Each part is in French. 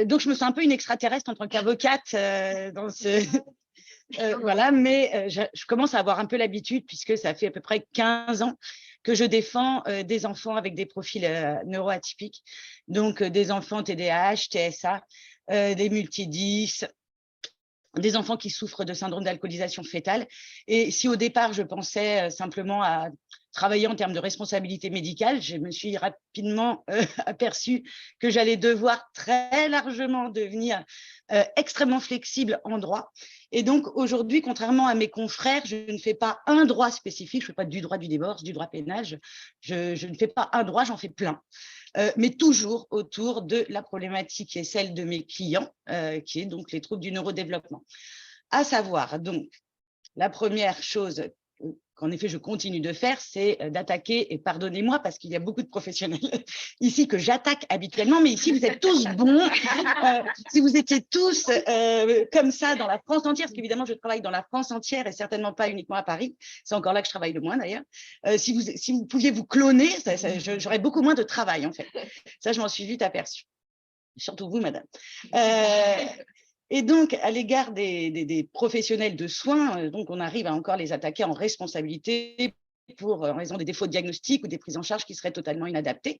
Donc, je me sens un peu une extraterrestre en tant qu'avocate dans ce… voilà, mais je commence à avoir un peu l'habitude puisque ça fait à peu près 15 ans que je défends des enfants avec des profils neuroatypiques, donc des enfants TDAH, TSA, des multidys, des enfants qui souffrent de syndrome d'alcoolisation fœtale. Et si au départ, je pensais simplement à travailler en termes de responsabilité médicale, je me suis rapidement aperçue que j'allais devoir très largement devenir extrêmement flexible en droit. Et donc, aujourd'hui, contrairement à mes confrères, je ne fais pas un droit spécifique, je ne fais pas du droit du divorce, du droit pénal, je ne fais pas un droit, j'en fais plein. Mais toujours autour de la problématique qui est celle de mes clients, qui est donc les troubles du neurodéveloppement. À savoir, donc, la première chose qu'en effet je continue de faire, c'est d'attaquer, et pardonnez-moi parce qu'il y a beaucoup de professionnels ici que j'attaque habituellement, mais ici vous êtes tous bons. Si vous étiez tous comme ça dans la France entière, parce qu'évidemment je travaille dans la France entière et certainement pas uniquement à Paris, c'est encore là que je travaille le moins d'ailleurs, si vous pouviez vous cloner, j'aurais beaucoup moins de travail en fait. Ça, je m'en suis vite aperçue. Surtout vous, madame. Et donc, à l'égard des professionnels de soins, donc on arrive à encore les attaquer en responsabilité en raison des défauts de diagnostic ou des prises en charge qui seraient totalement inadaptées,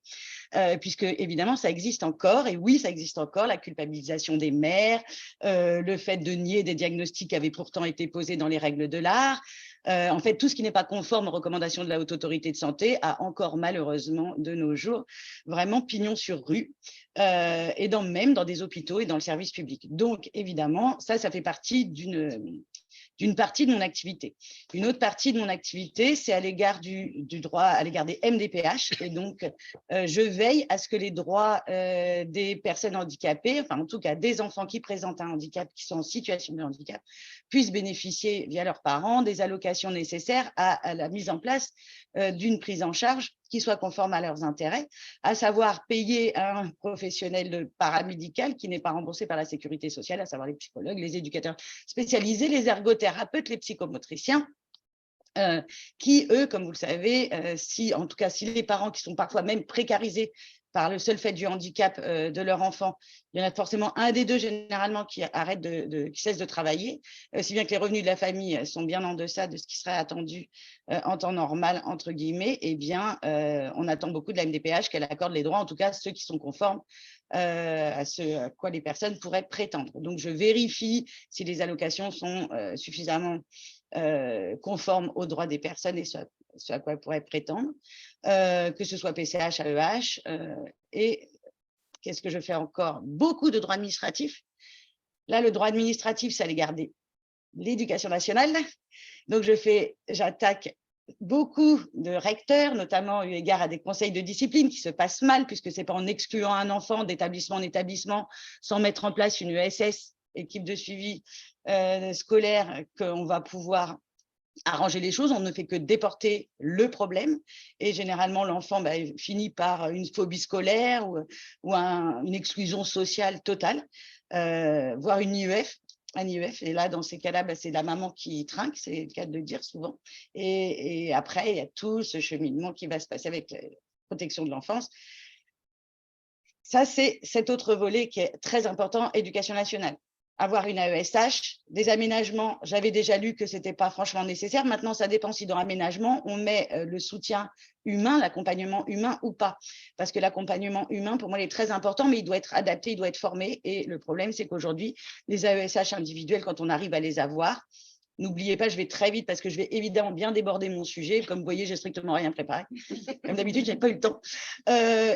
puisque évidemment ça existe encore, et oui ça existe encore, la culpabilisation des mères, le fait de nier des diagnostics qui avaient pourtant été posés dans les règles de l'art. En fait, tout ce qui n'est pas conforme aux recommandations de la Haute Autorité de Santé a encore malheureusement de nos jours vraiment pignon sur rue, et même dans des hôpitaux et dans le service public. Donc évidemment, ça fait partie d'une partie de mon activité. Une autre partie de mon activité, c'est à l'égard du droit, à l'égard des MDPH. Et donc, je veille à ce que les droits des personnes handicapées, enfin en tout cas des enfants qui présentent un handicap, qui sont en situation de handicap, puissent bénéficier via leurs parents des allocations nécessaires à la mise en place d'une prise en charge qui soit conforme à leurs intérêts, à savoir payer un professionnel paramédical qui n'est pas remboursé par la sécurité sociale, à savoir les psychologues, les éducateurs spécialisés, les ergothérapeutes, les psychomotriciens, qui, eux, comme vous le savez, en tout cas, si les parents qui sont parfois même précarisés par le seul fait du handicap de leur enfant, il y en a forcément un des deux généralement qui qui cesse de travailler, si bien que les revenus de la famille sont bien en deçà de ce qui serait attendu en temps normal, entre guillemets, eh bien, on attend beaucoup de la MDPH qu'elle accorde les droits, en tout cas ceux qui sont conformes à ce à quoi les personnes pourraient prétendre. Donc, je vérifie si les allocations sont suffisamment conformes aux droits des personnes et ce à quoi elles pourraient prétendre, que ce soit PCH, AEH, et qu'est-ce que je fais encore? Beaucoup de droits administratifs. Là, le droit administratif, c'est à l'égard de l'éducation nationale. Donc, j'attaque beaucoup de recteurs, notamment eu égard à des conseils de discipline qui se passent mal, puisque ce n'est pas en excluant un enfant d'établissement en établissement sans mettre en place une ESS, équipe de suivi scolaire, qu'on va pouvoir arranger les choses. On ne fait que déporter le problème et généralement l'enfant finit par une phobie scolaire ou une exclusion sociale totale, voire une IEF. Un IEF, et là, dans ces cas-là, c'est la maman qui trinque, c'est le cas de le dire souvent. Et après, il y a tout ce cheminement qui va se passer avec la protection de l'enfance. Ça, c'est cet autre volet qui est très important, éducation nationale. Avoir une AESH, des aménagements, j'avais déjà lu que ce n'était pas franchement nécessaire. Maintenant, ça dépend si dans l'aménagement, on met le soutien humain, l'accompagnement humain ou pas. Parce que l'accompagnement humain, pour moi, il est très important, mais il doit être adapté, il doit être formé. Et le problème, c'est qu'aujourd'hui, les AESH individuels, quand on arrive à les avoir, n'oubliez pas, je vais très vite parce que je vais évidemment bien déborder mon sujet. Comme vous voyez, j'ai strictement rien préparé. Comme d'habitude, je n'ai pas eu le temps.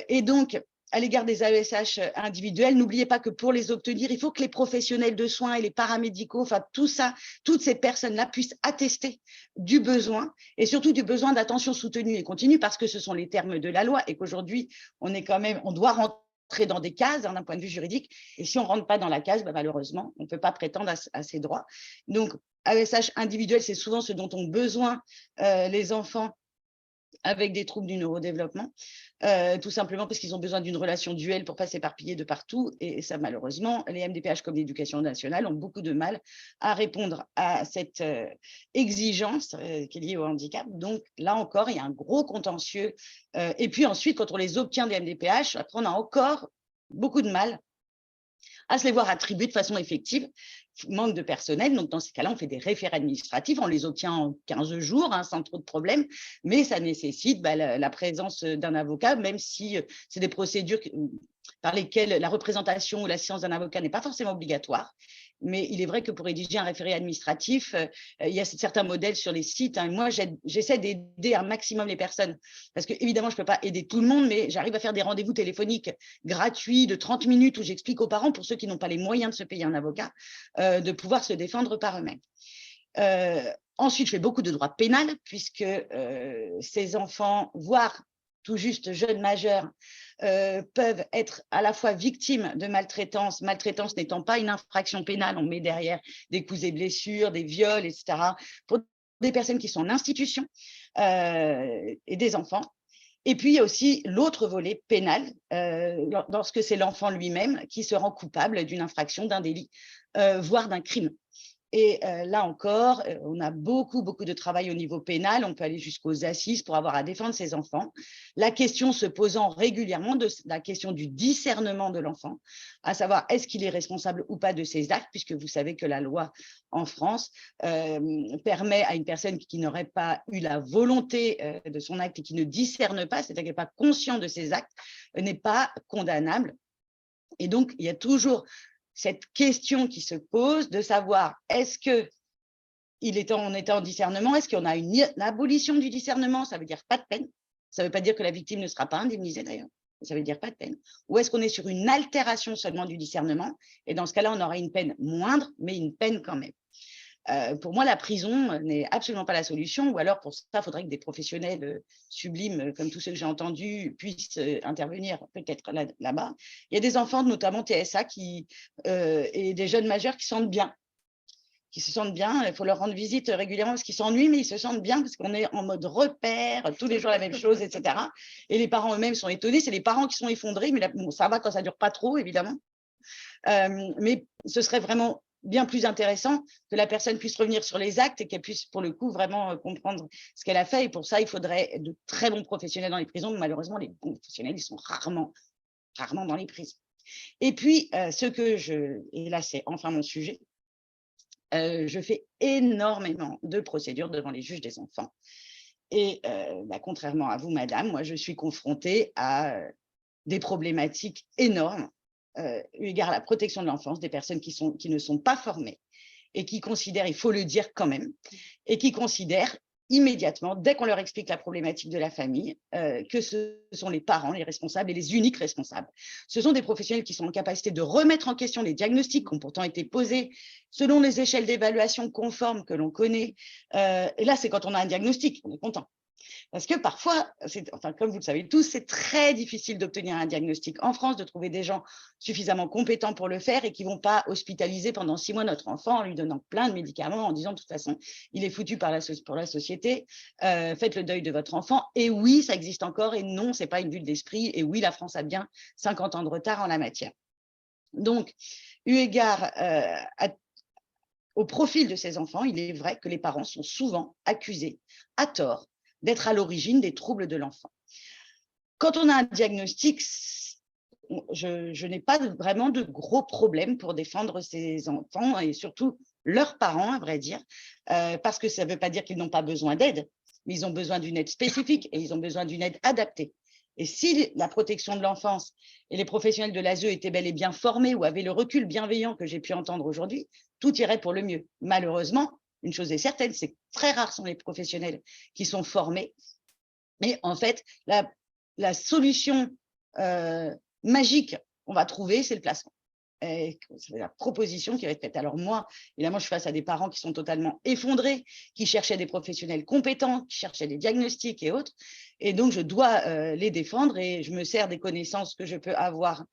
Et donc, à l'égard des AESH individuels, n'oubliez pas que pour les obtenir, il faut que les professionnels de soins et les paramédicaux, enfin tout ça, toutes ces personnes-là puissent attester du besoin et surtout du besoin d'attention soutenue et continue parce que ce sont les termes de la loi et qu'aujourd'hui, on doit rentrer dans des cases d'un point de vue juridique et si on ne rentre pas dans la case, malheureusement, on ne peut pas prétendre à ces droits. Donc, AESH individuel, c'est souvent ce dont ont besoin les enfants avec des troubles du neurodéveloppement, tout simplement parce qu'ils ont besoin d'une relation duelle pour ne pas s'éparpiller de partout. Et ça, malheureusement, les MDPH comme l'éducation nationale ont beaucoup de mal à répondre à cette exigence qui est liée au handicap. Donc là encore, il y a un gros contentieux. Et puis ensuite, quand on les obtient des MDPH, après, on a encore beaucoup de mal à se les voir attribuer de façon effective. Manque de personnel, donc dans ces cas-là, on fait des référés administratifs, on les obtient en 15 jours, sans trop de problèmes, mais ça nécessite la présence d'un avocat, même si c'est des procédures par lesquelles la représentation ou l'assistance d'un avocat n'est pas forcément obligatoire. Mais il est vrai que pour rédiger un référé administratif, il y a certains modèles sur les sites. Moi, j'essaie d'aider un maximum les personnes parce que, évidemment, je ne peux pas aider tout le monde, mais j'arrive à faire des rendez-vous téléphoniques gratuits de 30 minutes où j'explique aux parents, pour ceux qui n'ont pas les moyens de se payer un avocat, de pouvoir se défendre par eux-mêmes. Ensuite, je fais beaucoup de droit pénal puisque ces enfants, voire tout juste jeunes majeurs, peuvent être à la fois victimes de maltraitance, maltraitance n'étant pas une infraction pénale, on met derrière des coups et blessures, des viols, etc., pour des personnes qui sont en institution et des enfants. Et puis, il y a aussi l'autre volet pénal, lorsque c'est l'enfant lui-même qui se rend coupable d'une infraction, d'un délit, voire d'un crime. Et là encore, on a beaucoup de travail au niveau pénal. On peut aller jusqu'aux assises pour avoir à défendre ses enfants. La question se posant régulièrement de la question du discernement de l'enfant, à savoir est-ce qu'il est responsable ou pas de ses actes, puisque vous savez que la loi en France permet à une personne qui n'aurait pas eu la volonté de son acte et qui ne discerne pas, c'est-à-dire qui n'est pas conscient de ses actes, n'est pas condamnable. Et donc, il y a toujours cette question qui se pose de savoir est-ce qu'on était en discernement, est-ce qu'on a une abolition du discernement, ça veut dire pas de peine, ça ne veut pas dire que la victime ne sera pas indemnisée d'ailleurs, ça veut dire pas de peine, ou est-ce qu'on est sur une altération seulement du discernement, et dans ce cas-là, on aura une peine moindre, mais une peine quand même. Pour moi, la prison n'est absolument pas la solution, ou alors pour ça, il faudrait que des professionnels sublimes, comme tous ceux que j'ai entendus, puissent intervenir peut-être là-bas. Il y a des enfants, notamment TSA, et des jeunes majeurs qui se sentent bien. Il faut leur rendre visite régulièrement parce qu'ils s'ennuient, mais ils se sentent bien parce qu'on est en mode repère, tous les jours la même chose, etc. Et les parents eux-mêmes sont étonnés, c'est les parents qui sont effondrés, mais bon, ça va quand ça ne dure pas trop, évidemment. Mais ce serait vraiment bien plus intéressant que la personne puisse revenir sur les actes et qu'elle puisse, pour le coup, vraiment comprendre ce qu'elle a fait. Et pour ça, il faudrait de très bons professionnels dans les prisons. Mais malheureusement, les bons professionnels, ils sont rarement dans les prisons. Et puis, et là, c'est enfin mon sujet, je fais énormément de procédures devant les juges des enfants. Et contrairement à vous, madame, moi, je suis confrontée à des problématiques énormes eu égard à la protection de l'enfance, des personnes qui ne sont pas formées et qui considèrent, il faut le dire quand même, et qui considèrent immédiatement, dès qu'on leur explique la problématique de la famille, que ce sont les parents les responsables et les uniques responsables. Ce sont des professionnels qui sont en capacité de remettre en question les diagnostics qui ont pourtant été posés selon les échelles d'évaluation conformes que l'on connaît. Et là, c'est quand on a un diagnostic, on est content. Parce que parfois, comme vous le savez tous, c'est très difficile d'obtenir un diagnostic en France, de trouver des gens suffisamment compétents pour le faire et qui ne vont pas hospitaliser pendant 6 mois notre enfant en lui donnant plein de médicaments, en disant de toute façon, il est foutu pour la société, faites le deuil de votre enfant. Et oui, ça existe encore, et non, ce n'est pas une bulle d'esprit, et oui, la France a bien 50 ans de retard en la matière. Donc, eu égard au profil de ces enfants, il est vrai que les parents sont souvent accusés, à tort, d'être à l'origine des troubles de l'enfant. Quand on a un diagnostic, je n'ai pas vraiment de gros problèmes pour défendre ces enfants et surtout leurs parents, à vrai dire, parce que ça ne veut pas dire qu'ils n'ont pas besoin d'aide, mais ils ont besoin d'une aide spécifique et ils ont besoin d'une aide adaptée. Et si la protection de l'enfance et les professionnels de l'ASE étaient bel et bien formés ou avaient le recul bienveillant que j'ai pu entendre aujourd'hui, tout irait pour le mieux. Malheureusement, une chose est certaine, c'est que très rares sont les professionnels qui sont formés. Mais en fait, la solution magique qu'on va trouver, c'est le placement. C'est la proposition qui va être faite. Alors moi, évidemment, je suis face à des parents qui sont totalement effondrés, qui cherchaient des professionnels compétents, qui cherchaient des diagnostics et autres. Et donc, je dois les défendre et je me sers des connaissances que je peux avoir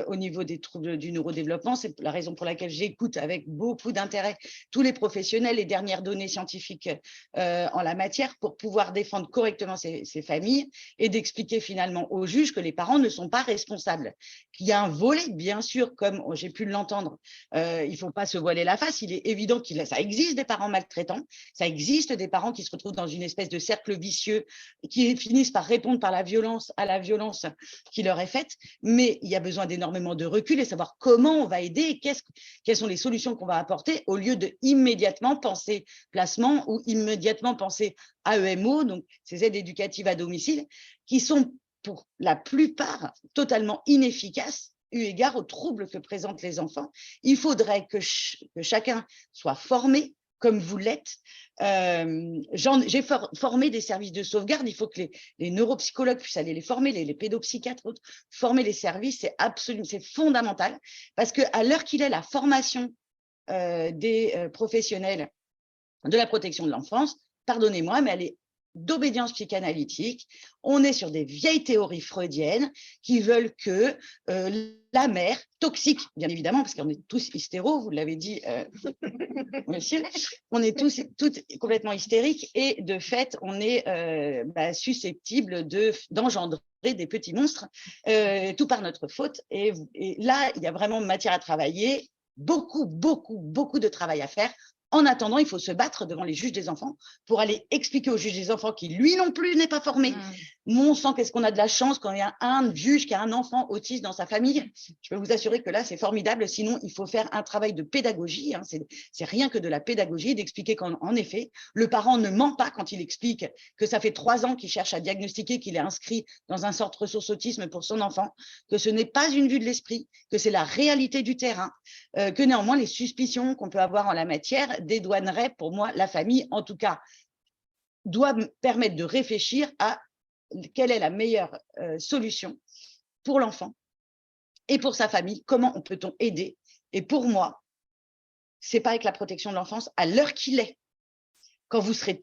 au niveau des troubles du neurodéveloppement. C'est la raison pour laquelle j'écoute avec beaucoup d'intérêt tous les professionnels, les dernières données scientifiques en la matière pour pouvoir défendre correctement ces familles et d'expliquer finalement aux juges que les parents ne sont pas responsables. Qu'il y a un volet, bien sûr, comme j'ai pu l'entendre, il ne faut pas se voiler la face. Il est évident que ça existe des parents maltraitants, ça existe des parents qui se retrouvent dans une espèce de cercle vicieux qui finissent par répondre par la violence à la violence qui leur est faite, mais il y a besoin d'énormément de recul et savoir comment on va aider et quelles sont les solutions qu'on va apporter au lieu de immédiatement penser placement ou immédiatement penser AEMO, donc ces aides éducatives à domicile, qui sont pour la plupart totalement inefficaces eu égard aux troubles que présentent les enfants. Il faudrait que chacun soit formé comme vous l'êtes. J'ai formé des services de sauvegarde. Il faut que les neuropsychologues puissent aller les former, les pédopsychiatres, former les services. C'est fondamental parce qu'à l'heure qu'il est, la formation des professionnels de la protection de l'enfance, pardonnez-moi, mais elle est d'obédience psychanalytique. On est sur des vieilles théories freudiennes qui veulent que la mère, toxique, bien évidemment, parce qu'on est tous hystéros, vous l'avez dit, monsieur, on est tous complètement hystériques et de fait, on est susceptible d'engendrer des petits monstres, tout par notre faute. Et là, il y a vraiment matière à travailler, beaucoup de travail à faire. En attendant, il faut se battre devant les juges des enfants pour aller expliquer au juge des enfants qui, lui non plus, n'est pas formé. Mon sang, qu'est-ce qu'on a de la chance quand il y a un juge qui a un enfant autiste dans sa famille. Je peux vous assurer que là, c'est formidable. Sinon, il faut faire un travail de pédagogie. Hein. C'est rien que de la pédagogie, d'expliquer qu'en effet, le parent ne ment pas quand il explique que ça fait 3 ans qu'il cherche à diagnostiquer, qu'il est inscrit dans un centre ressources autisme pour son enfant, que ce n'est pas une vue de l'esprit, que c'est la réalité du terrain, que néanmoins, les suspicions qu'on peut avoir en la matière dédouanerait pour moi la famille, en tout cas, doit me permettre de réfléchir à quelle est la meilleure solution pour l'enfant et pour sa famille, comment peut-on aider. Et pour moi, ce n'est pas avec la protection de l'enfance à l'heure qu'il est, quand vous serez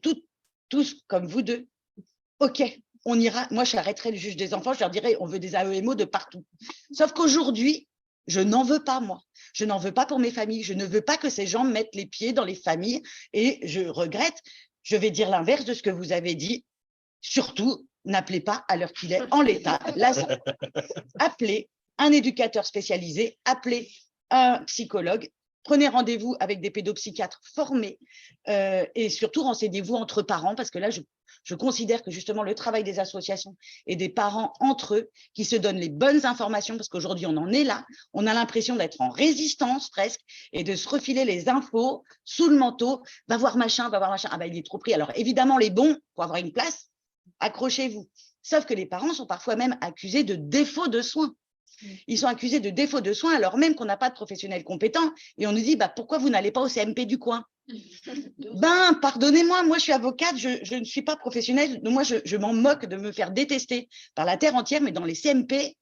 tous comme vous deux, ok, on ira, moi j'arrêterai le juge des enfants, je leur dirai on veut des AEMO de partout. Sauf qu'aujourd'hui, je n'en veux pas, moi. Je n'en veux pas pour mes familles. Je ne veux pas que ces gens mettent les pieds dans les familles. Et je regrette, je vais dire l'inverse de ce que vous avez dit. Surtout, n'appelez pas à l'heure qu'il est en l'état. Appelez un éducateur spécialisé, appelez un psychologue, prenez rendez-vous avec des pédopsychiatres formés et surtout renseignez-vous entre parents parce que là, je considère que justement le travail des associations et des parents entre eux qui se donnent les bonnes informations parce qu'aujourd'hui on en est là, on a l'impression d'être en résistance presque et de se refiler les infos sous le manteau, va voir machin, ah ben il est trop pris. Alors évidemment les bons pour avoir une place, accrochez-vous. Sauf que les parents sont parfois même accusés de défaut de soins. Ils sont accusés de défaut de soins alors même qu'on n'a pas de professionnels compétents et on nous dit pourquoi vous n'allez pas au CMP du coin? Pardonnez-moi, moi je suis avocate, je ne suis pas professionnelle, moi je m'en moque de me faire détester par la terre entière, mais dans les CMP,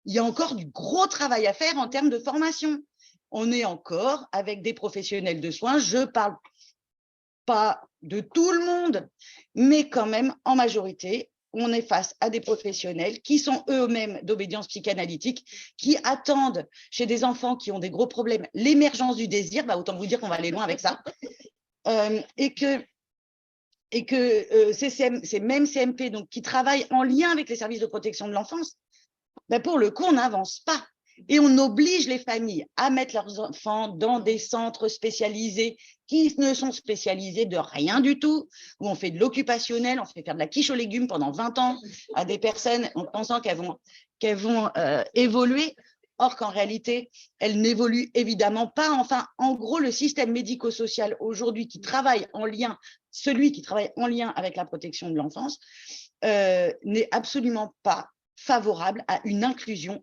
il y a encore du gros travail à faire en termes de formation. On est encore avec des professionnels de soins, je parle pas de tout le monde, mais quand même en majorité, on est face à des professionnels qui sont eux-mêmes d'obédience psychanalytique, qui attendent chez des enfants qui ont des gros problèmes l'émergence du désir, autant vous dire qu'on va aller loin avec ça, et que ces mêmes CMP donc, qui travaillent en lien avec les services de protection de l'enfance, pour le coup, on n'avance pas. Et on oblige les familles à mettre leurs enfants dans des centres spécialisés qui ne sont spécialisés de rien du tout, où on fait de l'occupationnel, on fait faire de la quiche aux légumes pendant 20 ans à des personnes en pensant qu'elles vont évoluer. Or qu'en réalité, elles n'évoluent évidemment pas. Enfin, en gros, le système médico-social aujourd'hui celui qui travaille en lien avec la protection de l'enfance, n'est absolument pas favorable à une inclusion,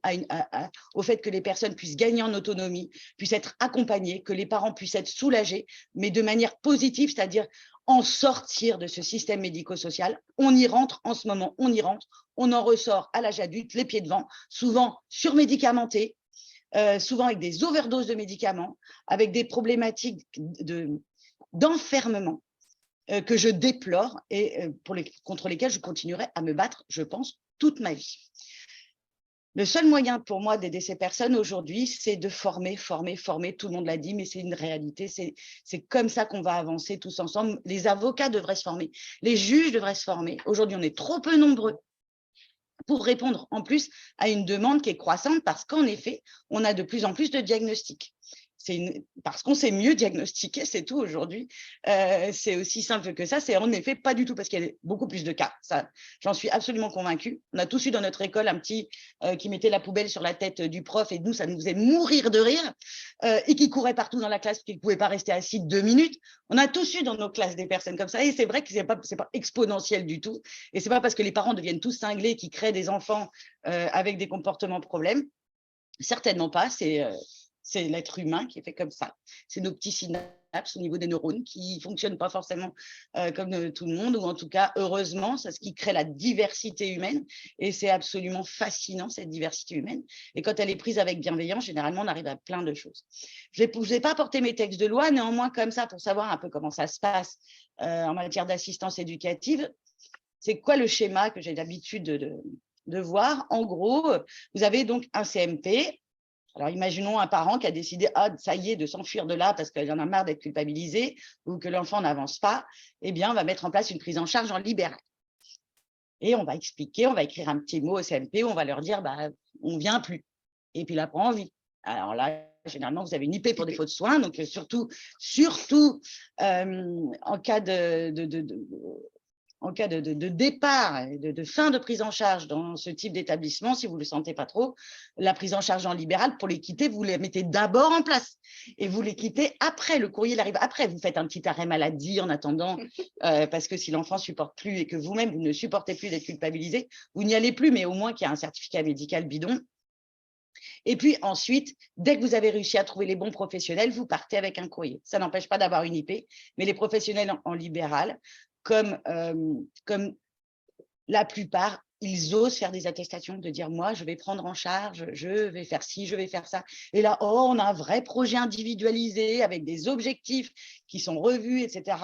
au fait que les personnes puissent gagner en autonomie, puissent être accompagnées, que les parents puissent être soulagés, mais de manière positive, c'est-à-dire en sortir de ce système médico-social. On y rentre en ce moment, on en ressort à l'âge adulte, les pieds devant, souvent surmédicamentés, souvent avec des overdoses de médicaments, avec des problématiques d'enfermement que je déplore et contre lesquelles je continuerai à me battre, je pense, toute ma vie. Le seul moyen pour moi d'aider ces personnes aujourd'hui, c'est de former. Tout le monde l'a dit, mais c'est une réalité. C'est comme ça qu'on va avancer tous ensemble. Les avocats devraient se former, les juges devraient se former. Aujourd'hui, on est trop peu nombreux pour répondre en plus à une demande qui est croissante parce qu'en effet, on a de plus en plus de diagnostics. parce qu'on sait mieux diagnostiquer, c'est tout aujourd'hui. C'est aussi simple que ça. C'est en effet pas du tout parce qu'il y a beaucoup plus de cas. Ça, j'en suis absolument convaincue. On a tous eu dans notre école un petit qui mettait la poubelle sur la tête du prof et nous, ça nous faisait mourir de rire et qui courait partout dans la classe, qui ne pouvait pas rester assis 2 minutes. On a tous eu dans nos classes des personnes comme ça et c'est vrai que c'est pas exponentiel du tout. Et c'est pas parce que les parents deviennent tous cinglés qui créent des enfants avec des comportements problèmes. Certainement pas, c'est l'être humain qui est fait comme ça. C'est nos petits synapses au niveau des neurones qui ne fonctionnent pas forcément comme tout le monde, ou en tout cas, heureusement, c'est ce qui crée la diversité humaine. Et c'est absolument fascinant, cette diversité humaine. Et quand elle est prise avec bienveillance, généralement, on arrive à plein de choses. Je ne vais pas apporter mes textes de loi, néanmoins, comme ça, pour savoir un peu comment ça se passe en matière d'assistance éducative. C'est quoi le schéma que j'ai l'habitude de voir? En gros, vous avez donc un CMP. Alors, imaginons un parent qui a décidé, ça y est, de s'enfuir de là parce qu'il en a marre d'être culpabilisé ou que l'enfant n'avance pas. Eh bien, on va mettre en place une prise en charge en libéral. Et on va expliquer, on va écrire un petit mot au CMP, on va leur dire, on ne vient plus. Et puis, il n'a pas envie. Alors là, généralement, vous avez une IP pour défaut de soins. Donc, surtout en cas de départ et de fin de prise en charge dans ce type d'établissement, si vous ne le sentez pas trop, la prise en charge en libéral, pour les quitter, vous les mettez d'abord en place et vous les quittez après, le courrier arrive après. Vous faites un petit arrêt maladie en attendant, parce que si l'enfant ne supporte plus et que vous-même, vous ne supportez plus d'être culpabilisé, vous n'y allez plus, mais au moins qu'il y a un certificat médical bidon. Et puis ensuite, dès que vous avez réussi à trouver les bons professionnels, vous partez avec un courrier. Ça n'empêche pas d'avoir une IP, mais les professionnels en libéral, comme la plupart, ils osent faire des attestations, de dire, moi, je vais prendre en charge, je vais faire ci, je vais faire ça. Et là, on a un vrai projet individualisé avec des objectifs qui sont revus, etc.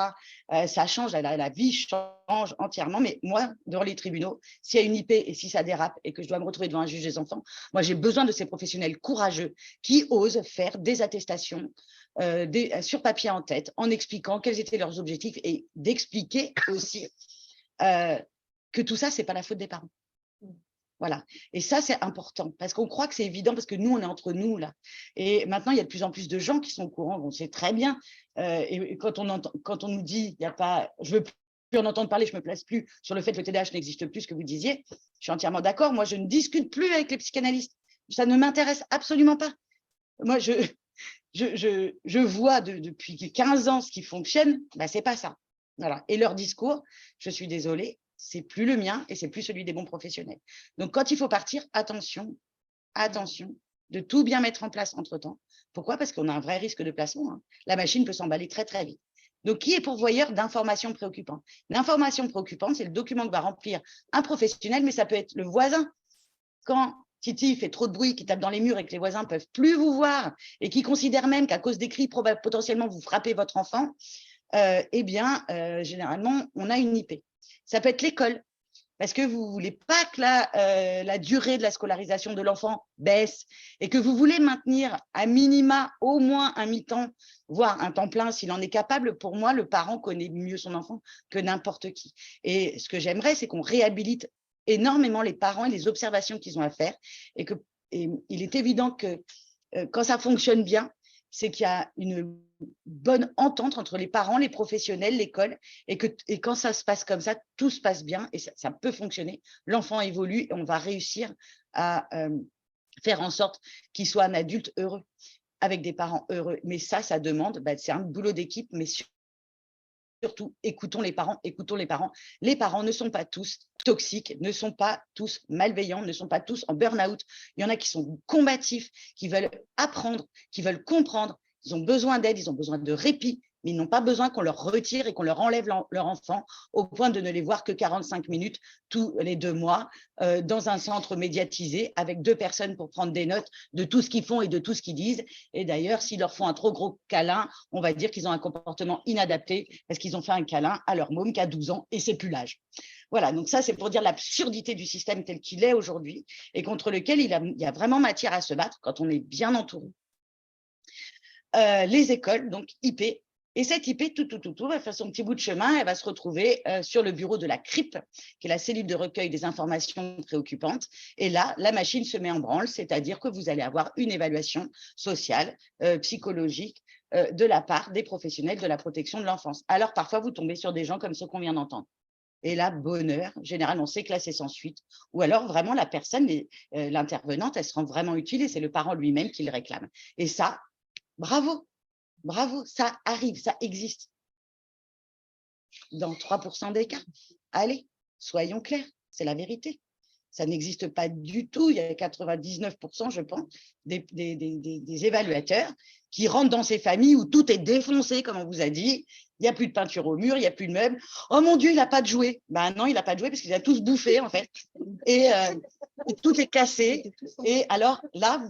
Ça change, la vie change entièrement. Mais moi, devant les tribunaux, s'il y a une IP et si ça dérape et que je dois me retrouver devant un juge des enfants, moi, j'ai besoin de ces professionnels courageux qui osent faire des attestations sur papier en tête, en expliquant quels étaient leurs objectifs et d'expliquer aussi que tout ça, ce n'est pas la faute des parents. Voilà. Et ça, c'est important parce qu'on croit que c'est évident parce que nous, on est entre nous là. Et maintenant, il y a de plus en plus de gens qui sont au courant. On sait très bien. Et quand on nous dit, il n'y a pas, je veux plus en entendre parler, je ne me place plus sur le fait que le TDAH n'existe plus, ce que vous disiez. Je suis entièrement d'accord. Moi, je ne discute plus avec les psychanalystes. Ça ne m'intéresse absolument pas. Moi, je vois depuis 15 ans ce qui fonctionne. Ce n'est pas ça. Voilà. Et leur discours, je suis désolée, c'est plus le mien et c'est plus celui des bons professionnels. Donc, quand il faut partir, attention de tout bien mettre en place entre-temps. Pourquoi? Parce qu'on a un vrai risque de placement. La machine peut s'emballer très, très vite. Donc, qui est pourvoyeur d'informations préoccupantes? L'information préoccupante, c'est le document que va remplir un professionnel, mais ça peut être le voisin. Quand Titi fait trop de bruit, qui tape dans les murs et que les voisins ne peuvent plus vous voir et qui considèrent même qu'à cause des cris, potentiellement, vous frappez votre enfant, généralement, on a une IP. Ça peut être l'école, parce que vous ne voulez pas que la durée de la scolarisation de l'enfant baisse et que vous voulez maintenir à minima au moins un mi-temps, voire un temps plein s'il en est capable. Pour moi, le parent connaît mieux son enfant que n'importe qui. Et ce que j'aimerais, c'est qu'on réhabilite énormément les parents et les observations qu'ils ont à faire. Et il est évident que quand ça fonctionne bien, c'est qu'il y a une bonne entente entre les parents, les professionnels, l'école, et quand ça se passe comme ça, tout se passe bien et ça peut fonctionner. L'enfant évolue et on va réussir à faire en sorte qu'il soit un adulte heureux, avec des parents heureux. Mais ça demande, c'est un boulot d'équipe, mais surtout, écoutons les parents, écoutons les parents. Les parents ne sont pas tous toxiques, ne sont pas tous malveillants, ne sont pas tous en burn-out. Il y en a qui sont combatifs, qui veulent apprendre, qui veulent comprendre. Ils ont besoin d'aide, ils ont besoin de répit, mais ils n'ont pas besoin qu'on leur retire et qu'on leur enlève leur enfant au point de ne les voir que 45 minutes tous les 2 mois dans un centre médiatisé avec 2 personnes pour prendre des notes de tout ce qu'ils font et de tout ce qu'ils disent. Et d'ailleurs, s'ils leur font un trop gros câlin, on va dire qu'ils ont un comportement inadapté parce qu'ils ont fait un câlin à leur môme qui a 12 ans et c'est plus l'âge. Voilà, donc ça, c'est pour dire l'absurdité du système tel qu'il est aujourd'hui et contre lequel il y a vraiment matière à se battre quand on est bien entouré. Les écoles, donc IP, Et cette IP, tout, va faire son petit bout de chemin, elle va se retrouver sur le bureau de la CRIP, qui est la cellule de recueil des informations préoccupantes. Et là, la machine se met en branle, c'est-à-dire que vous allez avoir une évaluation sociale, psychologique, de la part des professionnels de la protection de l'enfance. Alors, parfois, vous tombez sur des gens comme ceux qu'on vient d'entendre. Et là, bonheur, généralement, c'est classé sans suite. Ou alors, vraiment, la personne, l'intervenante, elle se rend vraiment utile et c'est le parent lui-même qui le réclame. Et ça, bravo, bravo, ça arrive, ça existe. Dans 3% des cas. Allez, soyons clairs, c'est la vérité. Ça n'existe pas du tout. Il y a 99%, je pense, des évaluateurs qui rentrent dans ces familles où tout est défoncé, comme on vous a dit. Il n'y a plus de peinture au mur, il n'y a plus de meubles. Oh mon Dieu, il n'a pas de jouets. Ben non, il n'a pas de jouets parce qu'il a tous bouffé, en fait. Et tout est cassé. Et alors là,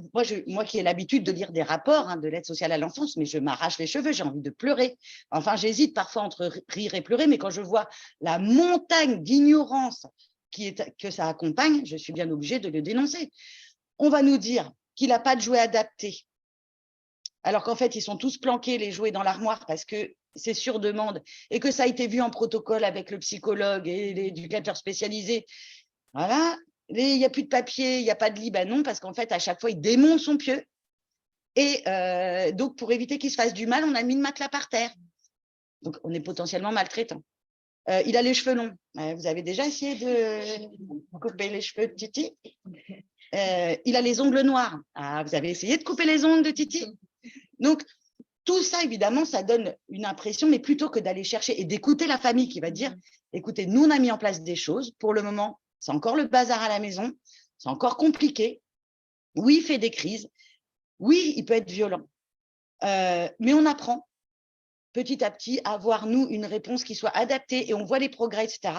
moi qui ai l'habitude de lire des rapports de l'aide sociale à l'enfance, mais je m'arrache les cheveux, j'ai envie de pleurer. Enfin, j'hésite parfois entre rire et pleurer, mais quand je vois la montagne d'ignorance que ça accompagne, je suis bien obligée de le dénoncer. On va nous dire qu'il n'a pas de jouets adaptés, alors qu'en fait, ils sont tous planqués, les jouets, dans l'armoire parce que c'est sur demande et que ça a été vu en protocole avec le psychologue et l'éducateur spécialisé. Voilà, il n'y a plus de papier, il n'y a pas de lit, ben non, parce qu'en fait, à chaque fois, il démonte son pieu. Et donc, pour éviter qu'il se fasse du mal, on a mis le matelas par terre. Donc, on est potentiellement maltraitant. Il a les cheveux longs. Vous avez déjà essayé de couper les cheveux de Titi? Il a les ongles noirs. Ah, vous avez essayé de couper les ongles de Titi? Donc, tout ça, évidemment, ça donne une impression, mais plutôt que d'aller chercher et d'écouter la famille qui va dire, écoutez, nous, on a mis en place des choses. Pour le moment, c'est encore le bazar à la maison. C'est encore compliqué. Oui, il fait des crises. Oui, il peut être violent. Mais on apprend petit à petit à avoir, nous, une réponse qui soit adaptée et on voit les progrès, etc.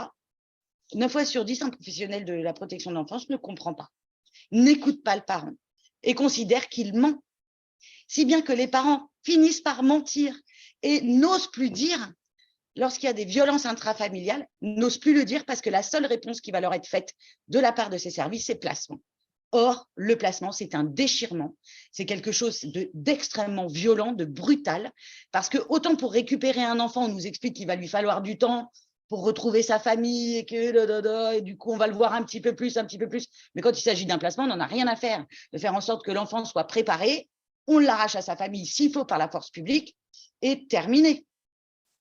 9 fois sur 10, un professionnel de la protection de l'enfance ne comprend pas, n'écoute pas le parent et considère qu'il ment. Si bien que les parents finissent par mentir et n'osent plus dire, lorsqu'il y a des violences intrafamiliales, n'osent plus le dire parce que la seule réponse qui va leur être faite de la part de ces services, c'est placement. Or, le placement, c'est un déchirement, c'est quelque chose d'extrêmement violent, de brutal, parce que autant pour récupérer un enfant, on nous explique qu'il va lui falloir du temps pour retrouver sa famille et du coup, on va le voir un petit peu plus. Mais quand il s'agit d'un placement, on n'en a rien à faire. De faire en sorte que l'enfant soit préparé, on l'arrache à sa famille s'il faut par la force publique et terminé.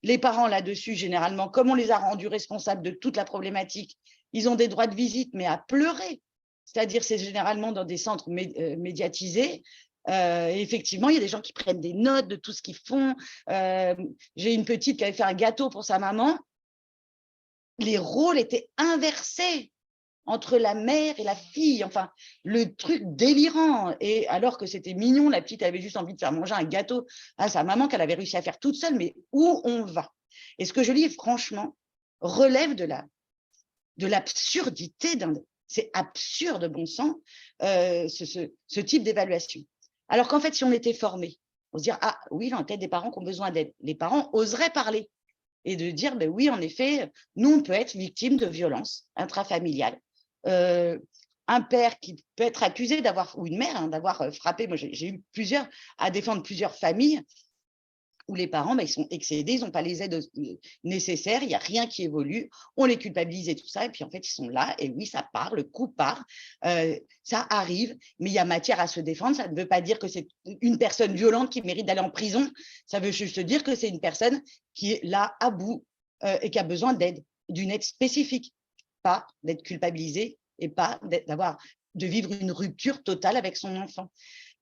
Les parents là-dessus, généralement, comme on les a rendus responsables de toute la problématique, ils ont des droits de visite, mais à pleurer. C'est-à-dire, c'est généralement dans des centres médiatisés. Effectivement, il y a des gens qui prennent des notes de tout ce qu'ils font. J'ai une petite qui avait fait un gâteau pour sa maman. Les rôles étaient inversés entre la mère et la fille. Enfin, le truc délirant. Et alors que c'était mignon, la petite avait juste envie de faire manger un gâteau à sa maman qu'elle avait réussi à faire toute seule. Mais où on va? Et ce que je lis, franchement, relève de l'absurdité c'est absurde, bon sang, ce type d'évaluation. Alors qu'en fait, si on était formé, on se dire, ah oui, il y a peut-être des parents qui ont besoin d'aide. Les parents oseraient parler et de dire, ben oui, en effet, nous, on peut être victime de violences intrafamiliales. Un père qui peut être accusé d'avoir, ou une mère, d'avoir frappé, moi j'ai eu plusieurs, à défendre plusieurs familles, où les parents, ils sont excédés, ils n'ont pas les aides nécessaires, il n'y a rien qui évolue, on les culpabilise et tout ça, et puis en fait, ils sont là, et oui, ça part, le coup part, ça arrive, mais il y a matière à se défendre, ça ne veut pas dire que c'est une personne violente qui mérite d'aller en prison, ça veut juste dire que c'est une personne qui est là à bout et qui a besoin d'aide, d'une aide spécifique, pas d'être culpabilisée et pas de vivre une rupture totale avec son enfant.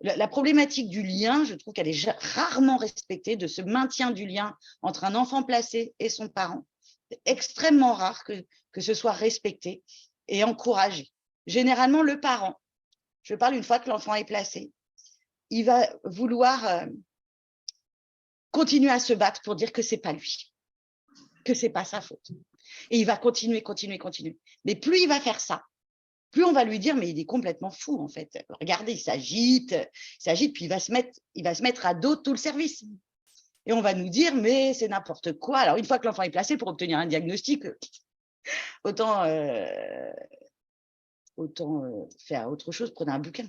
La problématique du lien, je trouve qu'elle est rarement respectée, de ce maintien du lien entre un enfant placé et son parent. C'est extrêmement rare que ce soit respecté et encouragé. Généralement, le parent, je parle une fois que l'enfant est placé, il va vouloir continuer à se battre pour dire que ce n'est pas lui, que ce n'est pas sa faute. Et il va continuer. Mais plus il va faire ça, plus on va lui dire, mais il est complètement fou, en fait. Regardez, il s'agite, puis il va se mettre à dos tout le service. Et on va nous dire, mais c'est n'importe quoi. Alors, une fois que l'enfant est placé, pour obtenir un diagnostic, autant faire autre chose, prenez un bouquin.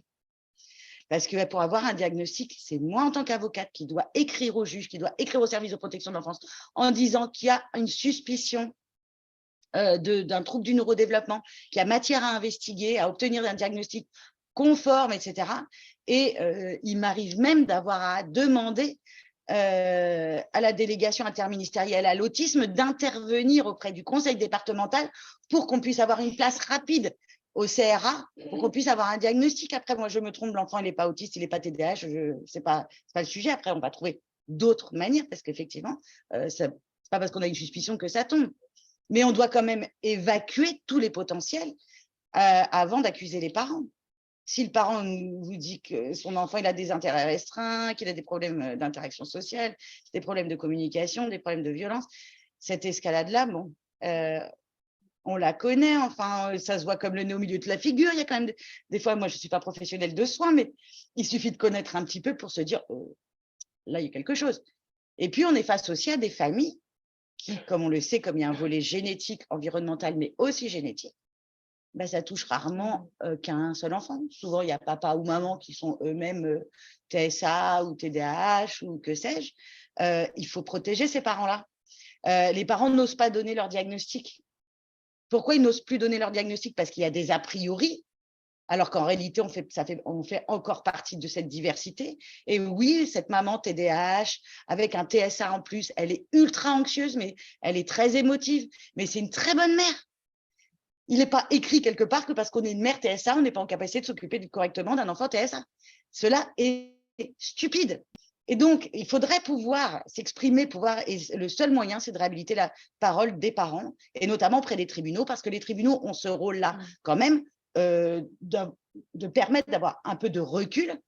Parce que pour avoir un diagnostic, c'est moi en tant qu'avocate qui dois écrire au juge, qui doit écrire au service de protection de l'enfance en disant qu'il y a une suspicion d'un trouble du neurodéveloppement, qu'il y a matière à investiguer, à obtenir un diagnostic conforme, etc. Et il m'arrive même d'avoir à demander à la délégation interministérielle à l'autisme d'intervenir auprès du conseil départemental pour qu'on puisse avoir une place rapide au CRA, pour qu'on puisse avoir un diagnostic. Après, moi, je me trompe, l'enfant, il n'est pas autiste, il n'est pas TDAH, ce n'est pas le sujet. Après, on va trouver d'autres manières, parce qu'effectivement, ce n'est pas parce qu'on a une suspicion que ça tombe. Mais on doit quand même évacuer tous les potentiels avant d'accuser les parents. Si le parent vous dit que son enfant il a des intérêts restreints, qu'il a des problèmes d'interaction sociale, des problèmes de communication, des problèmes de violence, cette escalade-là, bon, on la connaît, enfin, ça se voit comme le nez au milieu de la figure. Il y a quand même des fois, moi, je ne suis pas professionnelle de soins, mais il suffit de connaître un petit peu pour se dire, oh, là, il y a quelque chose. Et puis, on est face aussi à des familles qui, comme on le sait, comme il y a un volet génétique, environnemental, mais aussi génétique, ben, ça touche rarement qu'un seul enfant. Souvent, il y a papa ou maman qui sont eux-mêmes TSA ou TDAH ou que sais-je. Il faut protéger ces parents-là. Les parents n'osent pas donner leur diagnostic. Pourquoi ils n'osent plus donner leur diagnostic? Parce qu'il y a des a priori, alors qu'en réalité, on fait encore partie de cette diversité. Et oui, cette maman TDAH, avec un TSA en plus, elle est ultra anxieuse, mais elle est très émotive. Mais c'est une très bonne mère. Il n'est pas écrit quelque part que parce qu'on est une mère TSA, on n'est pas en capacité de s'occuper correctement d'un enfant TSA. Cela est stupide. Et donc, il faudrait pouvoir s'exprimer, et le seul moyen, c'est de réhabiliter la parole des parents, et notamment auprès des tribunaux, parce que les tribunaux ont ce rôle-là quand même de permettre d'avoir un peu de recul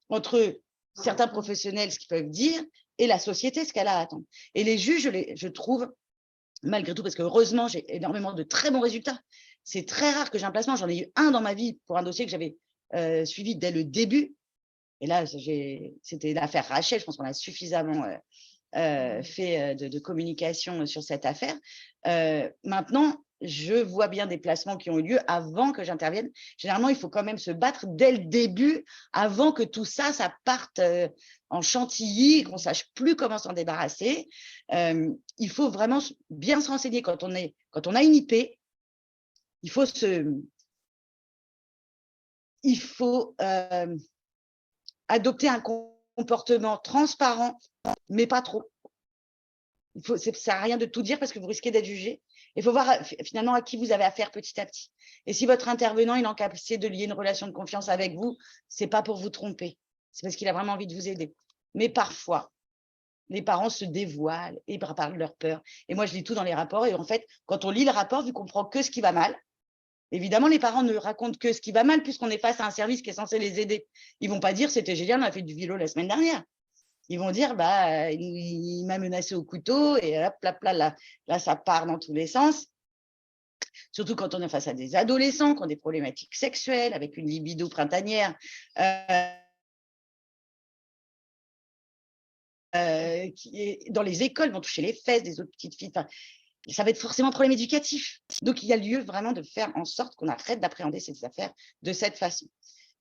entre certains professionnels, ce qu'ils peuvent dire, et la société, ce qu'elle a à attendre. Et les juges, je trouve, malgré tout, parce que heureusement, j'ai énormément de très bons résultats. C'est très rare que j'ai un placement. J'en ai eu un dans ma vie pour un dossier que j'avais suivi dès le début. Et là, c'était l'affaire Rachel. Je pense qu'on a suffisamment fait de communication sur cette affaire. Maintenant, je vois bien des placements qui ont eu lieu avant que j'intervienne. Généralement, il faut quand même se battre dès le début, avant que tout ça, ça parte en chantilly, qu'on ne sache plus comment s'en débarrasser. Il faut vraiment bien se renseigner quand on a une IP. Il faut adopter un comportement transparent, mais pas trop. Ça ne sert à rien de tout dire parce que vous risquez d'être jugé. Il faut voir finalement à qui vous avez affaire petit à petit. Et si votre intervenant est en capacité de lier une relation de confiance avec vous, ce n'est pas pour vous tromper. C'est parce qu'il a vraiment envie de vous aider. Mais parfois, les parents se dévoilent et parlent de leur peur. Et moi, je lis tout dans les rapports. Et en fait, quand on lit le rapport, vu qu'on prend que ce qui va mal, évidemment, les parents ne racontent que ce qui va mal puisqu'on est face à un service qui est censé les aider. Ils ne vont pas dire « c'était génial, on a fait du vélo la semaine dernière ». Ils vont dire bah, il m'a menacé au couteau et hop, là, ça part dans tous les sens. Surtout quand on est face à des adolescents qui ont des problématiques sexuelles avec une libido printanière qui est dans les écoles, vont toucher les fesses des autres petites filles. Enfin, ça va être forcément un problème éducatif. Donc, il y a lieu vraiment de faire en sorte qu'on arrête d'appréhender ces affaires de cette façon.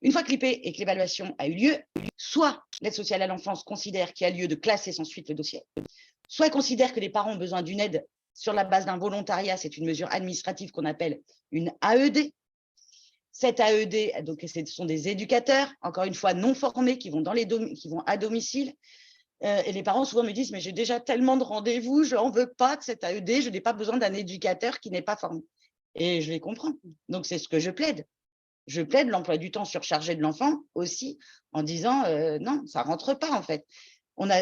Une fois que l'IP et que l'évaluation a eu lieu, soit l'aide sociale à l'enfance considère qu'il y a lieu de classer sans suite le dossier, soit elle considère que les parents ont besoin d'une aide sur la base d'un volontariat, c'est une mesure administrative qu'on appelle une AED. Cette AED, donc, ce sont des éducateurs, encore une fois non formés, qui vont à domicile. Et les parents souvent me disent « mais j'ai déjà tellement de rendez-vous, je n'en veux pas de cette AED, je n'ai pas besoin d'un éducateur qui n'est pas formé ». Et je les comprends. Donc, c'est ce que je plaide. Je plaide l'emploi du temps surchargé de l'enfant aussi en disant non, ça ne rentre pas en fait.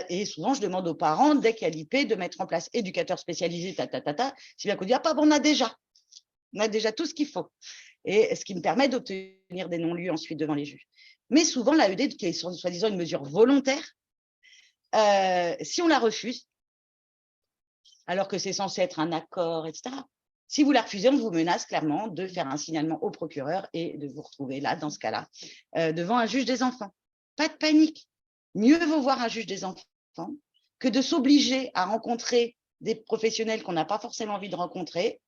Et souvent, je demande aux parents, dès qu'il y a l'IP, de mettre en place éducateur spécialisé, si bien qu'on dit, ah, pas bon, on a déjà tout ce qu'il faut. Et ce qui me permet d'obtenir des non-lieux ensuite devant les juges. Mais souvent, l'AED, qui est soi-disant une mesure volontaire, si on la refuse, alors que c'est censé être un accord, etc., si vous la refusez, on vous menace clairement de faire un signalement au procureur et de vous retrouver là, dans ce cas-là, devant un juge des enfants. Pas de panique. Mieux vaut voir un juge des enfants que de s'obliger à rencontrer des professionnels qu'on n'a pas forcément envie de rencontrer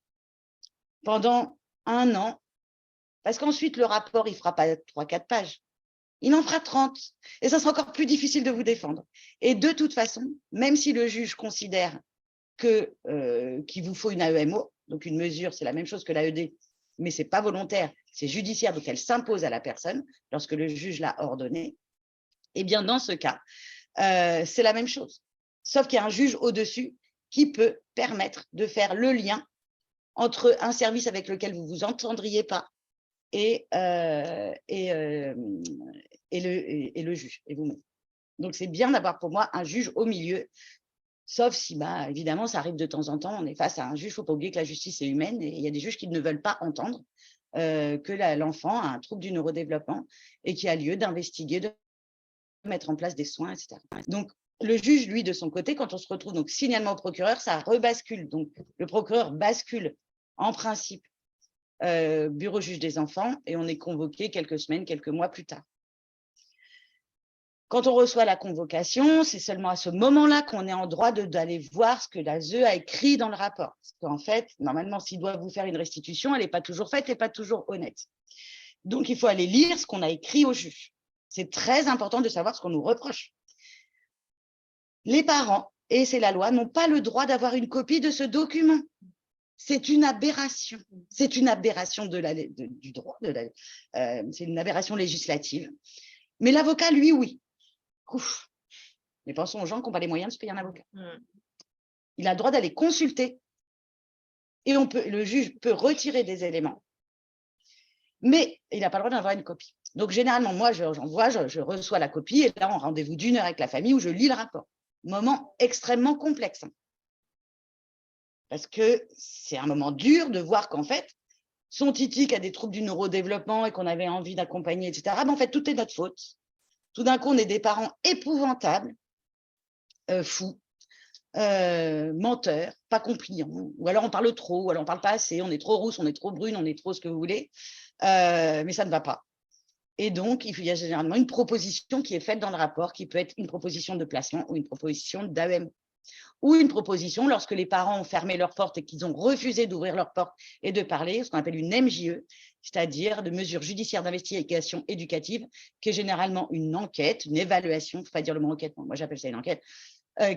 pendant 1 an, parce qu'ensuite, le rapport, il ne fera pas 3-4 pages. il en fera 30. Et ça sera encore plus difficile de vous défendre. Et de toute façon, même si le juge considère qu'il vous faut une AEMO, donc une mesure, c'est la même chose que l'AED, mais ce n'est pas volontaire, c'est judiciaire, donc elle s'impose à la personne lorsque le juge l'a ordonnée, eh bien dans ce cas, c'est la même chose. Sauf qu'il y a un juge au-dessus qui peut permettre de faire le lien entre un service avec lequel vous ne vous entendriez pas et le juge, et vous-même. Donc, c'est bien d'avoir pour moi un juge au milieu, sauf si, évidemment, ça arrive de temps en temps, on est face à un juge, il ne faut pas oublier que la justice est humaine, et il y a des juges qui ne veulent pas entendre que l'enfant a un trouble du neurodéveloppement et qui a lieu d'investiguer, de mettre en place des soins, etc. Donc, le juge, lui, de son côté, quand on se retrouve donc signalement au procureur, ça rebascule. Donc, le procureur bascule en principe bureau juge des enfants et on est convoqué quelques semaines, quelques mois plus tard. Quand on reçoit la convocation, c'est seulement à ce moment-là qu'on est en droit d'aller voir ce que la ZE a écrit dans le rapport. Parce qu'en fait, normalement, s'il doit vous faire une restitution, elle n'est pas toujours faite et pas toujours honnête. Donc, il faut aller lire ce qu'on a écrit au juge. C'est très important de savoir ce qu'on nous reproche. Les parents, et c'est la loi, n'ont pas le droit d'avoir une copie de ce document. C'est une aberration. C'est une aberration du droit. C'est une aberration législative. Mais l'avocat, lui, oui. Ouf. Mais pensons aux gens qui n'ont pas les moyens de se payer un avocat. Il a le droit d'aller consulter et le juge peut retirer des éléments. Mais il n'a pas le droit d'avoir une copie. Donc, généralement, moi, je reçois la copie et là, on rendez-vous d'1 heure avec la famille où je lis le rapport. Moment extrêmement complexe. Parce que c'est un moment dur de voir qu'en fait, son titi qui a des troubles du neurodéveloppement et qu'on avait envie d'accompagner, etc., en fait, tout est notre faute. Tout d'un coup, on est des parents épouvantables, fous, menteurs, pas compliants, ou alors on parle trop, ou alors on parle pas assez, on est trop rousse, on est trop brune, on est trop ce que vous voulez, mais ça ne va pas. Et donc, il y a généralement une proposition qui est faite dans le rapport, qui peut être une proposition de placement ou une proposition d'AEM. Ou une proposition lorsque les parents ont fermé leurs portes et qu'ils ont refusé d'ouvrir leurs portes et de parler, ce qu'on appelle une MJE, c'est-à-dire de mesures judiciaires d'investigation éducative, qui est généralement une enquête, une évaluation, il ne faut pas dire le mot enquête, moi j'appelle ça une enquête,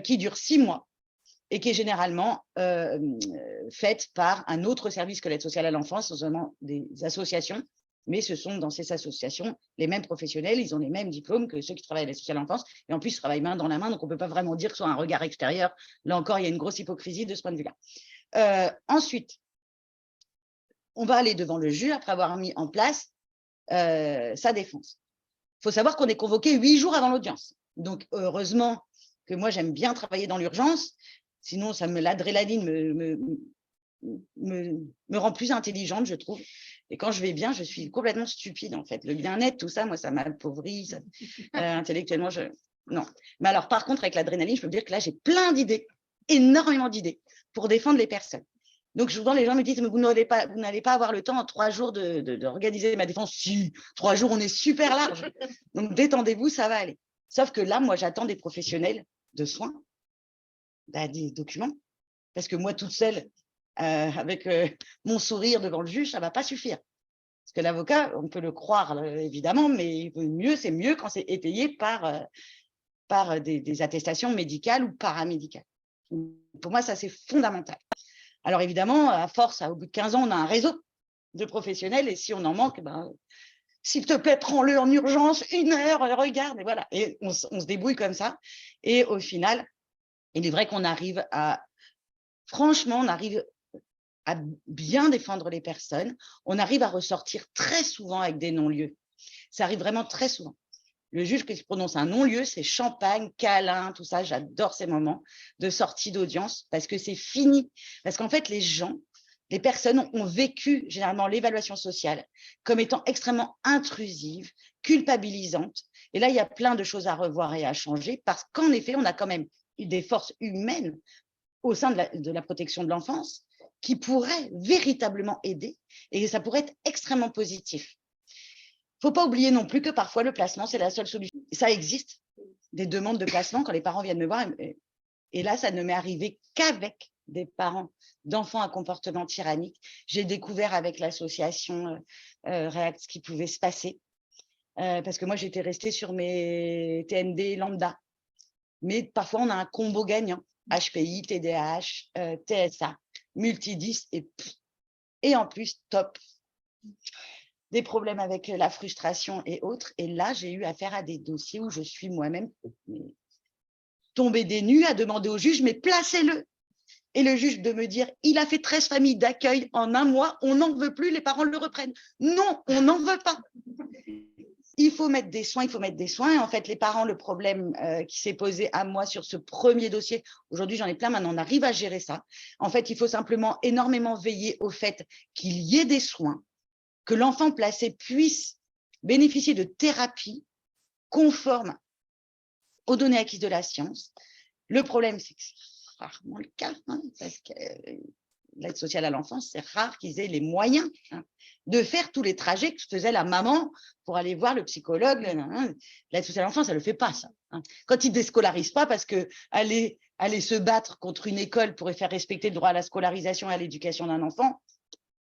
qui dure 6 mois et qui est généralement faite par un autre service que l'aide sociale à l'enfance, notamment des associations, mais ce sont dans ces associations les mêmes professionnels, ils ont les mêmes diplômes que ceux qui travaillent à l'aide sociale à l'enfance, et en plus ils travaillent main dans la main, donc on ne peut pas vraiment dire que ce soit un regard extérieur. Là encore, il y a une grosse hypocrisie de ce point de vue-là. Ensuite, on va aller devant le juge après avoir mis en place sa défense. Il faut savoir qu'on est convoqué 8 jours avant l'audience. Donc, heureusement que moi, j'aime bien travailler dans l'urgence, sinon l'adrénaline me rend plus intelligente, je trouve. Et quand je vais bien, je suis complètement stupide, en fait. Le bien-être, tout ça, moi, ça m'appauvrit. Intellectuellement, non. Mais alors, par contre, avec l'adrénaline, je peux vous dire que là, j'ai plein d'idées, énormément d'idées, pour défendre les personnes. Donc, souvent, les gens me disent, mais vous n'allez pas avoir le temps en 3 jours d'organiser ma défense. Si, 3 jours, on est super large. Donc, détendez-vous, ça va aller. Sauf que là, moi, j'attends des professionnels de soins, des documents, parce que moi, toute seule, avec mon sourire devant le juge, ça ne va pas suffire. Parce que l'avocat, on peut le croire, évidemment, mais c'est mieux quand c'est étayé par des attestations médicales ou paramédicales. Pour moi, ça, c'est fondamental. Alors, évidemment, à force, au bout de 15 ans, on a un réseau de professionnels et si on en manque, s'il te plaît, prends-le en urgence, 1 heure, regarde, et voilà. Et on se débrouille comme ça. Et au final, il est vrai qu'on arrive franchement, on arrive à bien défendre les personnes. On arrive à ressortir très souvent avec des non-lieux. Ça arrive vraiment très souvent. Le juge qui prononce un non-lieu, c'est champagne, câlin, tout ça. J'adore ces moments de sortie d'audience parce que c'est fini. Parce qu'en fait, les personnes ont vécu généralement l'évaluation sociale comme étant extrêmement intrusive, culpabilisante. Et là, il y a plein de choses à revoir et à changer parce qu'en effet, on a quand même des forces humaines au sein de la protection de l'enfance qui pourraient véritablement aider et ça pourrait être extrêmement positif. Il ne faut pas oublier non plus que parfois le placement, c'est la seule solution. Ça existe, des demandes de placement quand les parents viennent me voir. Et là, ça ne m'est arrivé qu'avec des parents d'enfants à comportement tyrannique. J'ai découvert avec l'association React ce qui pouvait se passer. parce que moi, j'étais restée sur mes TND lambda. Mais parfois, on a un combo gagnant. HPI, TDAH, TSA, multidis et en plus, top, des problèmes avec la frustration et autres. Et là, j'ai eu affaire à des dossiers où je suis moi-même tombée des nues à demander au juge, mais placez-le. Et le juge de me dire, il a fait 13 familles d'accueil en un mois, on n'en veut plus, les parents le reprennent. Non, on n'en veut pas. Il faut mettre des soins, il faut mettre des soins. Et en fait, les parents, le problème qui s'est posé à moi sur ce premier dossier, aujourd'hui j'en ai plein, maintenant on arrive à gérer ça. En fait, il faut simplement énormément veiller au fait qu'il y ait des soins, que l'enfant placé puisse bénéficier de thérapies conformes aux données acquises de la science. Le problème, c'est que c'est rarement le cas, hein, parce que l'aide sociale à l'enfance, c'est rare qu'ils aient les moyens de faire tous les trajets que faisait la maman pour aller voir le psychologue. L'aide sociale à l'enfance, elle ne le fait pas, ça. Quand ils ne déscolarisent pas, parce qu'aller se battre contre une école pour faire respecter le droit à la scolarisation et à l'éducation d'un enfant,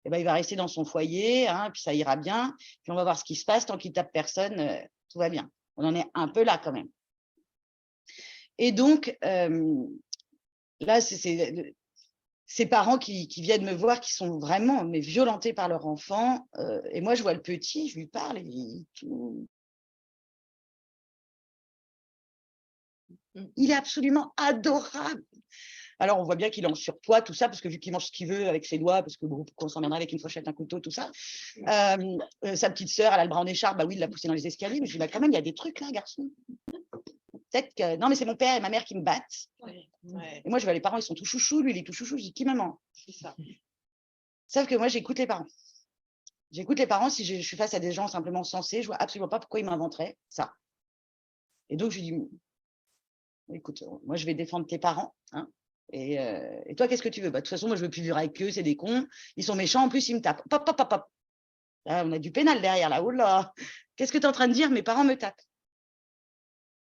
eh ben, il va rester dans son foyer, puis ça ira bien, puis on va voir ce qui se passe. Tant qu'il ne tape personne, tout va bien. On en est un peu là quand même. Et donc, là, c'est ces parents qui viennent me voir, qui sont vraiment violentés par leur enfant. Et moi, je vois le petit, je lui parle, et il est absolument adorable. Alors, on voit bien qu'il est en surpoids, tout ça, parce que vu qu'il mange ce qu'il veut avec ses doigts, parce que bon, qu'on s'emmènerait avec une fourchette, un couteau, tout ça. Sa petite sœur, elle a le bras en écharpe, bah oui, il l'a poussé dans les escaliers, mais je dis, bah, quand même, il y a des trucs là, garçon. Peut-être que, non, mais c'est mon père et ma mère qui me battent. Ouais. Et moi, je vois les parents, ils sont tout chouchous, lui, il est tout chouchou. Je dis, qui maman? C'est ça. Sauf que moi, j'écoute les parents. J'écoute les parents. Si je suis face à des gens simplement sensés, je vois absolument pas pourquoi ils m'inventeraient ça. Et donc, je lui dis, écoute, moi, je vais défendre tes parents. Hein, et toi, qu'est-ce que tu veux? Bah, de toute façon, moi, je veux plus vivre avec eux, c'est des cons. Ils sont méchants, en plus, ils me tapent. Pop, pop, pop, pop. Là, on a du pénal derrière, là. Oh là, qu'est-ce que tu es en train de dire? Mes parents me tapent.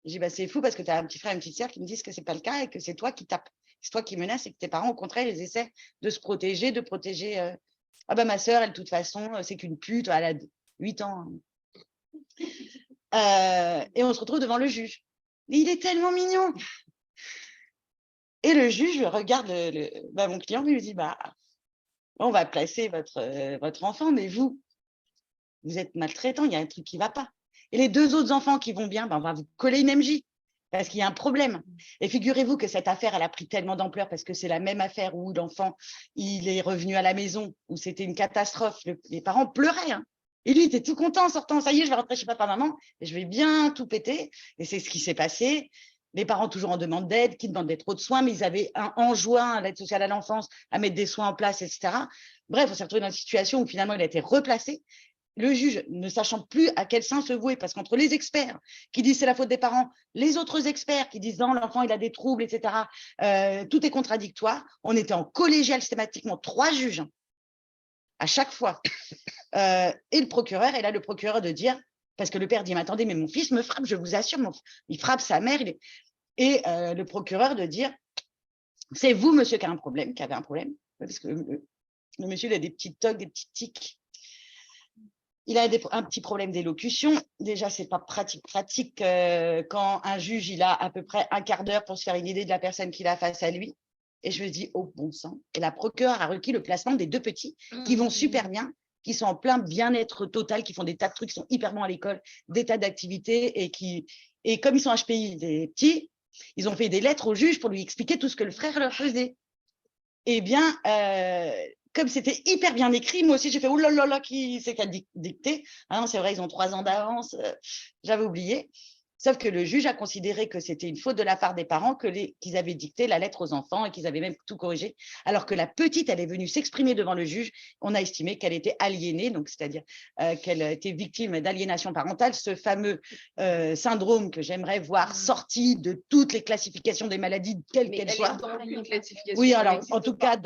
Je dis, bah, c'est fou parce que tu as un petit frère et une petite sœur qui me disent que ce n'est pas le cas et que c'est toi qui tapes. C'est toi qui menaces et que tes parents, au contraire, ils essaient de se protéger, de protéger. Ah bah ma sœur, elle, de toute façon, c'est qu'une pute, elle a 8 ans. Et on se retrouve devant le juge. Mais il est tellement mignon. Et le juge regarde mon client et lui dit, bah, on va placer votre enfant, mais vous êtes maltraitant, il y a un truc qui ne va pas. Et les deux autres enfants qui vont bien, on va vous coller une MJ. Parce qu'il y a un problème. Et figurez-vous que cette affaire, elle a pris tellement d'ampleur parce que c'est la même affaire où l'enfant, il est revenu à la maison, où c'était une catastrophe. Les parents pleuraient. Hein. Et lui, il était tout content en sortant. Ça y est, je vais rentrer chez papa, maman, et je vais bien tout péter. Et c'est ce qui s'est passé. Les parents toujours en demande d'aide, qui demandaient trop de soins, mais ils avaient enjoint l'aide sociale à l'enfance à mettre des soins en place, etc. Bref, on s'est retrouvé dans une situation où finalement, il a été replacé. Le juge, ne sachant plus à quel sein se vouer, parce qu'entre les experts qui disent c'est la faute des parents, les autres experts qui disent non, l'enfant il a des troubles, etc., tout est contradictoire. On était en collégial systématiquement, 3 juges à chaque fois. Et le procureur, et là le procureur de dire, parce que le père dit, mais attendez, mais mon fils me frappe, je vous assure, il frappe sa mère. Et le procureur de dire, c'est vous, monsieur, qui avait un problème, parce que le monsieur il a des petites tocs, des petits tics. Il a un petit problème d'élocution. Déjà, ce n'est pas pratique quand un juge il a à peu près un quart d'heure pour se faire une idée de la personne qu'il a face à lui. Et je me dis, oh bon sang. Et la procureure a requis le placement des 2 petits qui vont super bien, qui sont en plein bien-être total, qui font des tas de trucs, qui sont hyper bons à l'école, des tas d'activités. Et comme ils sont HPI, des petits, ils ont fait des lettres au juge pour lui expliquer tout ce que le frère leur faisait. Eh bien, comme c'était hyper bien écrit, moi aussi, j'ai fait « Oh là là là, qui c'est qui a dicté ?» Ah non, c'est vrai, ils ont 3 ans d'avance, j'avais oublié. Sauf que le juge a considéré que c'était une faute de la part des parents qu'ils avaient dicté la lettre aux enfants et qu'ils avaient même tout corrigé. Alors que la petite, elle est venue s'exprimer devant le juge. On a estimé qu'elle était aliénée, donc c'est-à-dire qu'elle était victime d'aliénation parentale, ce fameux syndrome que j'aimerais voir sorti de toutes les classifications des maladies, quelles qu'elles soient. Oui, alors en tout cas,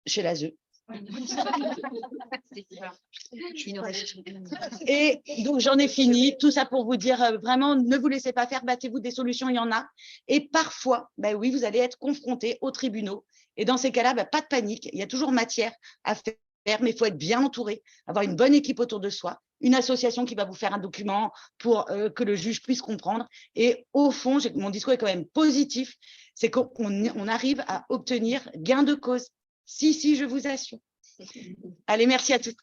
chez l'ASE. Et donc, j'en ai fini. Tout ça pour vous dire, vraiment, ne vous laissez pas faire, battez-vous, des solutions, il y en a. Et parfois, ben oui, vous allez être confrontés aux tribunaux. Et dans ces cas-là, ben, pas de panique. Il y a toujours matière à faire mais il faut être bien entouré, avoir une bonne équipe autour de soi, une association qui va vous faire un document pour que le juge puisse comprendre. Et au fond, mon discours est quand même positif, c'est qu'on arrive à obtenir gain de cause. Si, je vous assure. Allez, merci à tous.